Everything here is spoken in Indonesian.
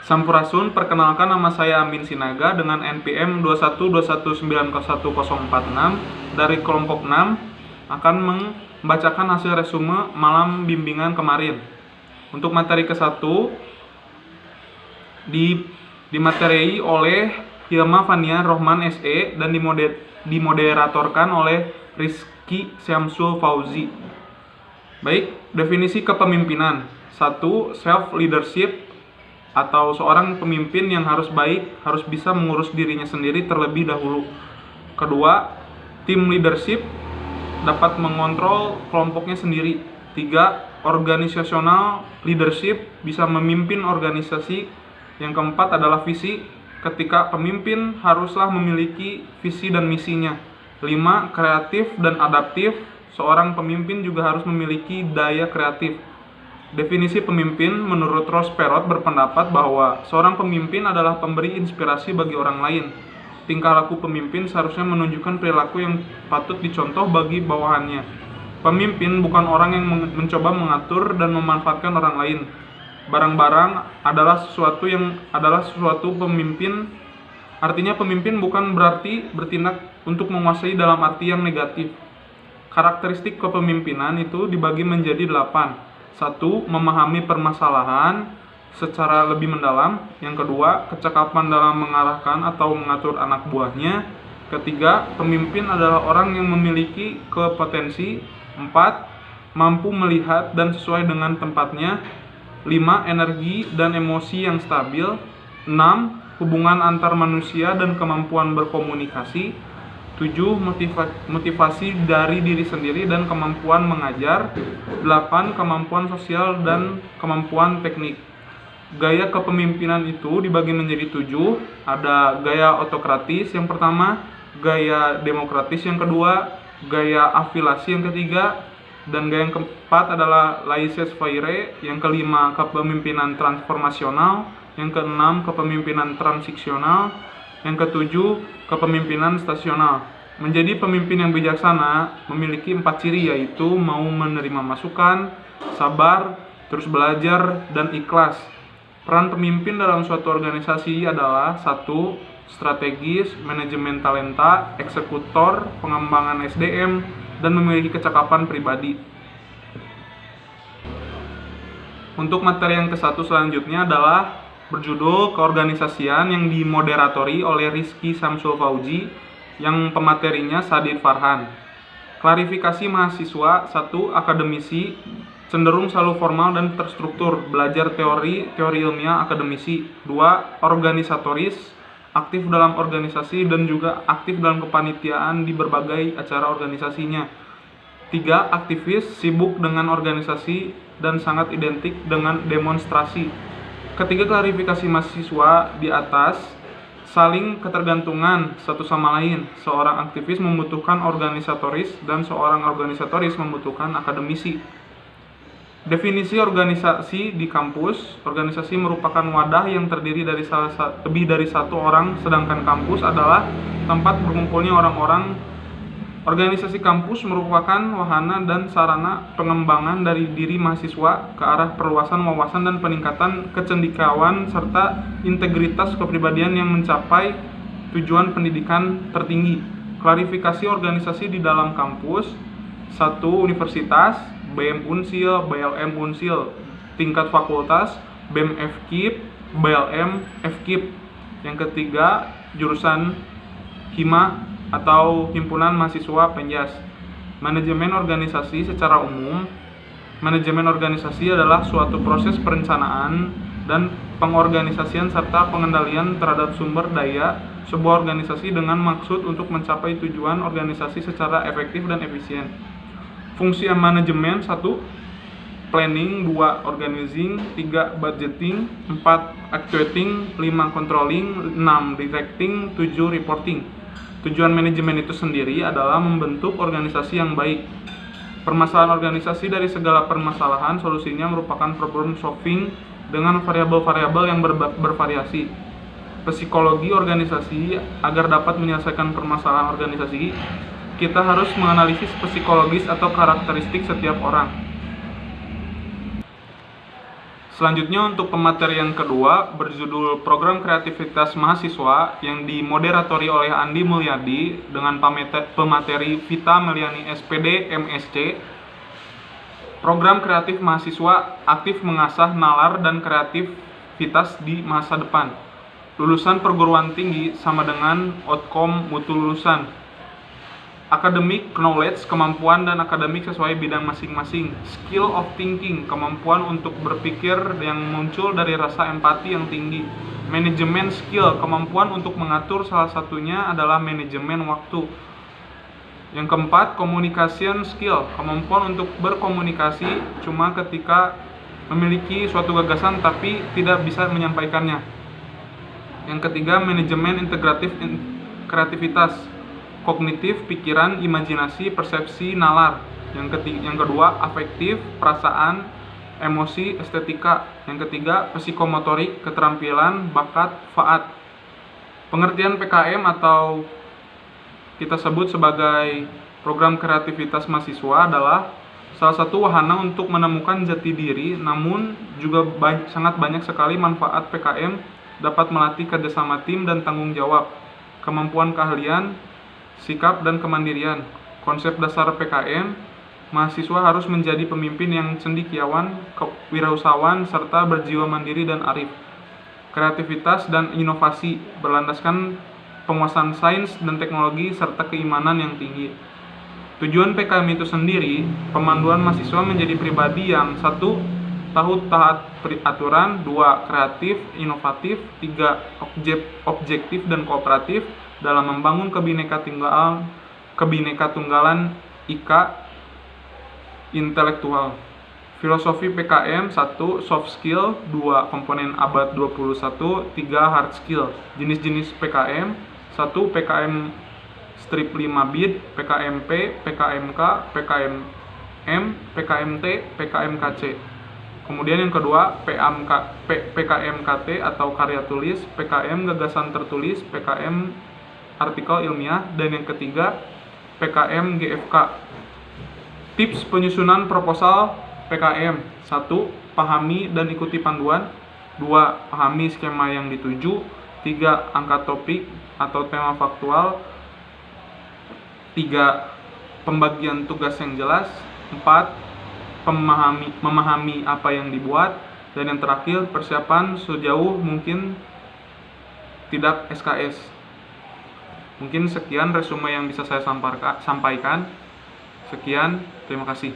Sampurasun, perkenalkan nama saya Amin Sinaga dengan NPM 212190146 dari kelompok 6 akan membacakan hasil resume malam bimbingan kemarin. Untuk materi ke-1 dimateriai oleh Hilma Fania Rohman SE dan dimoderatorkan oleh Rizky Syamsul Fauzi. Baik, definisi kepemimpinan. 1. Self leadership atau seorang pemimpin yang harus baik, harus bisa mengurus dirinya sendiri terlebih dahulu. Kedua, team leadership, dapat mengontrol kelompoknya sendiri. 3. Organizational leadership, bisa memimpin organisasi. Yang keempat adalah visi, ketika pemimpin haruslah memiliki visi dan misinya. 5. Kreatif dan adaptif, seorang pemimpin juga harus memiliki daya kreatif. Definisi pemimpin menurut Ross Perot berpendapat bahwa seorang pemimpin adalah pemberi inspirasi bagi orang lain. Tingkah laku pemimpin seharusnya menunjukkan perilaku yang patut dicontoh bagi bawahannya. Pemimpin bukan orang yang mencoba mengatur dan memanfaatkan orang lain. Barang-barang adalah sesuatu pemimpin. Artinya pemimpin bukan berarti bertindak untuk menguasai dalam arti yang negatif. Karakteristik kepemimpinan itu dibagi menjadi 8. 1. Memahami permasalahan secara lebih mendalam. Yang kedua, kecakapan dalam mengarahkan atau mengatur anak buahnya. Ketiga, pemimpin adalah orang yang memiliki kompetensi. 4. Mampu melihat dan sesuai dengan tempatnya. 5. Energi dan emosi yang stabil. 6. Hubungan antar manusia dan kemampuan berkomunikasi. 7. Motivasi dari diri sendiri dan kemampuan mengajar. 8. Kemampuan sosial dan kemampuan teknik. Gaya kepemimpinan itu dibagi menjadi 7. Ada gaya autokratis yang pertama, gaya demokratis yang kedua, gaya afiliasi yang ketiga, dan gaya yang keempat adalah laissez-faire, yang kelima kepemimpinan transformasional, yang keenam kepemimpinan transisional, yang ketujuh kepemimpinan stasional. Menjadi pemimpin yang bijaksana memiliki 4 ciri, yaitu mau menerima masukan, sabar, terus belajar, dan ikhlas. Peran pemimpin dalam suatu organisasi adalah 1. Strategis, manajemen talenta, eksekutor, pengembangan SDM, dan memiliki kecakapan pribadi. Untuk materi yang ke-1 selanjutnya adalah berjudul keorganisasian yang dimoderatori oleh Rizky Syamsul Fauzi, yang pematerinya Sadid Farhan. Klarifikasi mahasiswa. 1. Akademisi, cenderung selalu formal dan terstruktur, belajar teori ilmiah akademisi. 2. Organisatoris, aktif dalam organisasi dan juga aktif dalam kepanitiaan di berbagai acara organisasinya. 3. Aktivis, sibuk dengan organisasi dan sangat identik dengan demonstrasi. Ketiga klarifikasi mahasiswa di atas saling ketergantungan satu sama lain. Seorang aktivis membutuhkan organisatoris dan seorang organisatoris membutuhkan akademisi. Definisi organisasi di kampus. Organisasi merupakan wadah yang terdiri dari lebih dari satu orang, sedangkan kampus adalah tempat berkumpulnya orang-orang. Organisasi kampus merupakan wahana dan sarana pengembangan dari diri mahasiswa ke arah perluasan wawasan dan peningkatan kecendikiawan serta integritas kepribadian yang mencapai tujuan pendidikan tertinggi. Klarifikasi organisasi di dalam kampus. 1. Universitas, BM Unsil, BLM Unsil. Tingkat fakultas, BEM FKIP, BLM FKIP. Yang ketiga, jurusan HIMA atau Himpunan Mahasiswa Penjas. Manajemen organisasi secara umum. Manajemen organisasi adalah suatu proses perencanaan dan pengorganisasian serta pengendalian terhadap sumber daya sebuah organisasi dengan maksud untuk mencapai tujuan organisasi secara efektif dan efisien. Fungsi manajemen. 1. Planning. 2. Organizing. 3. Budgeting. 4. Actuating. 5. Controlling. 6. Directing. 7. Reporting. Tujuan manajemen itu sendiri adalah membentuk organisasi yang baik. Permasalahan organisasi. Dari segala permasalahan, solusinya merupakan problem solving dengan variabel-variabel yang bervariasi. Psikologi organisasi. Agar dapat menyelesaikan permasalahan organisasi, kita harus menganalisis psikologis atau karakteristik setiap orang. Selanjutnya untuk pemateri yang kedua berjudul Program Kreativitas Mahasiswa yang dimoderatori oleh Andi Mulyadi dengan pemateri Vita Meliani SPD MSc. Program kreatif mahasiswa aktif mengasah nalar dan kreativitas di masa depan. Lulusan perguruan tinggi sama dengan outcome mutu lulusan. Academic knowledge, kemampuan dan akademik sesuai bidang masing-masing. Skill of thinking, kemampuan untuk berpikir yang muncul dari rasa empati yang tinggi. Manajemen skill, kemampuan untuk mengatur, salah satunya adalah manajemen waktu. Yang keempat, communication skill, kemampuan untuk berkomunikasi cuma ketika memiliki suatu gagasan tapi tidak bisa menyampaikannya. Yang ketiga, manajemen integratif kreativitas, kognitif, pikiran, imajinasi, persepsi, nalar. Yang kedua, afektif, perasaan, emosi, estetika. Yang ketiga, psikomotorik, keterampilan, bakat, faat. Pengertian PKM atau kita sebut sebagai program kreativitas mahasiswa adalah salah satu wahana untuk menemukan jati diri, namun juga sangat banyak sekali manfaat PKM dapat melatih kerjasama tim dan tanggung jawab, kemampuan keahlian, sikap dan kemandirian. Konsep dasar PKM, mahasiswa harus menjadi pemimpin yang cendekiawan, kewirausahaan, serta berjiwa mandiri dan arif. Kreativitas dan inovasi berlandaskan penguasaan sains dan teknologi serta keimanan yang tinggi. Tujuan PKM itu sendiri, pemanduan mahasiswa menjadi pribadi yang satu, tahu taat aturan, dua, kreatif, inovatif, tiga, objektif dan kooperatif dalam membangun kebinekatunggalan IKA intelektual. Filosofi PKM 1. Soft skill, 2. Komponen abad 21, 3. Hard skill. Jenis-jenis PKM 1. PKM strip 5 bid, PKMP, PKMK, PKM, PKMT, PKMKC. Kemudian yang kedua, PKMKT atau karya tulis, PKM gagasan tertulis, PKM artikel ilmiah, dan yang ketiga PKM GFK. Tips penyusunan proposal PKM: 1. Pahami dan ikuti panduan. 2. Pahami skema yang dituju. 3. Angkat topik atau tema faktual. 3. Pembagian tugas yang jelas. 4. Memahami apa yang dibuat. Dan yang terakhir, persiapan sejauh mungkin tidak SKS. Mungkin sekian resume yang bisa saya sampaikan. Sekian, terima kasih.